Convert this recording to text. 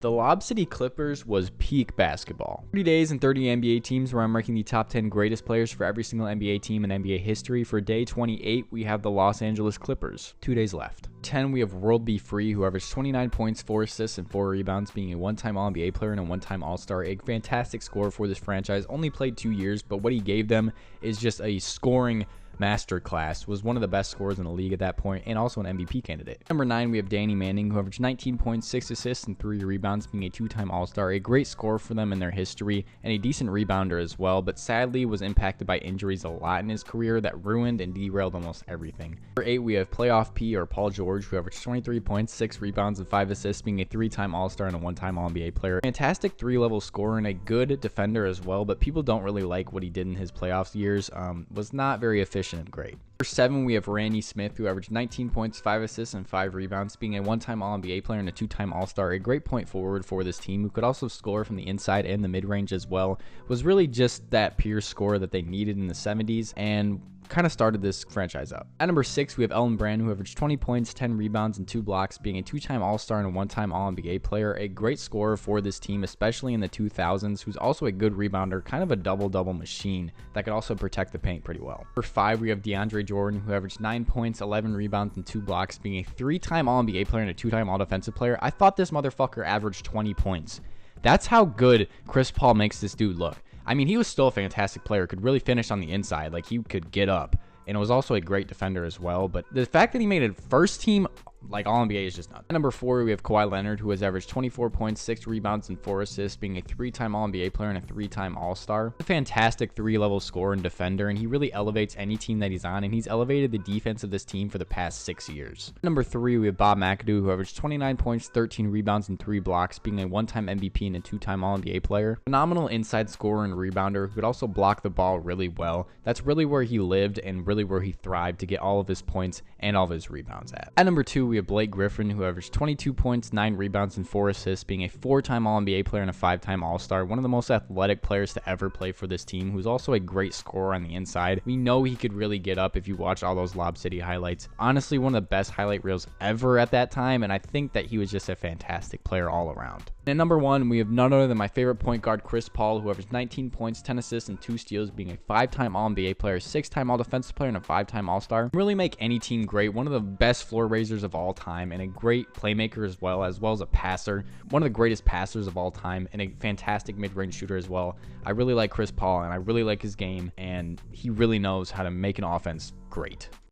The Lob City Clippers was peak basketball. 30 days and 30 NBA teams where I'm ranking the top 10 greatest players for every single NBA team in NBA history. For day 28, we have the Los Angeles Clippers. 2 days left. 10, we have World B. Free, who averaged 29 points, 4 assists, and 4 rebounds, being a one-time All-NBA player and a one-time All-Star. A fantastic scorer for this franchise. Only played 2 years, but what he gave them is just a scoring masterclass. Was one of the best scorers in the league at that point, and also an MVP candidate. Number 9, we have Danny Manning, who averaged 19 points, 6 assists, and 3 rebounds, being a 2-time All-Star. A great scorer for them in their history, and a decent rebounder as well, but sadly was impacted by injuries a lot in his career that ruined and derailed almost everything. Number 8, we have Playoff P, or Paul George, who averaged 23 points, 6 rebounds, and 5 assists, being a 3-time All-Star and a 1-time All-NBA player. Fantastic 3-level scorer and a good defender as well, but people don't really like what he did in his playoffs years. Was not very efficient and great. Number 7, we have Randy Smith, who averaged 19 points, 5 assists, and 5 rebounds, being a 1-time All-NBA player and a 2-time All-Star. A great point forward for this team, who could also score from the inside and the mid-range as well. Was really just that pure scorer that they needed in the 70s, and kind of started this franchise up. At number 6, we have Elton Brand, who averaged 20 points, 10 rebounds, and 2 blocks, being a 2-time All-Star and a 1-time All-NBA player. A great scorer for this team, especially in the 2000s, who's also a good rebounder, kind of a double-double machine that could also protect the paint pretty well. Number 5, we have DeAndre Jordan, who averaged 9 points, 11 rebounds, and 2 blocks, being a 3-time All-NBA player and a 2-time All-Defensive player. I thought this motherfucker averaged 20 points. That's how good Chris Paul makes this dude look. I mean, he was still a fantastic player, could really finish on the inside, like he could get up, and was also a great defender as well. But the fact that he made it first team like All-NBA is just nuts. At number 4, we have Kawhi Leonard, who has averaged 24 points, 6 rebounds, and 4 assists, being a 3-time All-NBA player and a 3-time All-Star. A fantastic 3-level scorer and defender, and he really elevates any team that he's on, and he's elevated the defense of this team for the past 6 years. At number 3, we have Bob McAdoo, who averaged 29 points, 13 rebounds, and 3 blocks, being a 1-time MVP and a 2-time All-NBA player. Phenomenal inside scorer and rebounder who could also block the ball really well. That's really where he lived and really where he thrived to get all of his points and all of his rebounds at. At number 2, we have Blake Griffin, who averaged 22 points, 9 rebounds, and 4 assists, being a 4-time All-NBA player and a 5-time All-Star. One of the most athletic players to ever play for this team, who's also a great scorer on the inside. We know he could really get up if you watch all those Lob City highlights. Honestly, one of the best highlight reels ever at that time, and I think that he was just a fantastic player all around. And at number 1, we have none other than my favorite point guard, Chris Paul, who averaged 19 points, 10 assists, and 2 steals, being a 5-time All-NBA player, 6-time All-Defensive player, and a 5-time All-Star. Really make any team great. One of the best floor raisers of all time, and a great playmaker as well as a passer. One of the greatest passers of all time, and a fantastic mid-range shooter as well. I really like Chris Paul, and I really like his game, and he really knows how to make an offense great.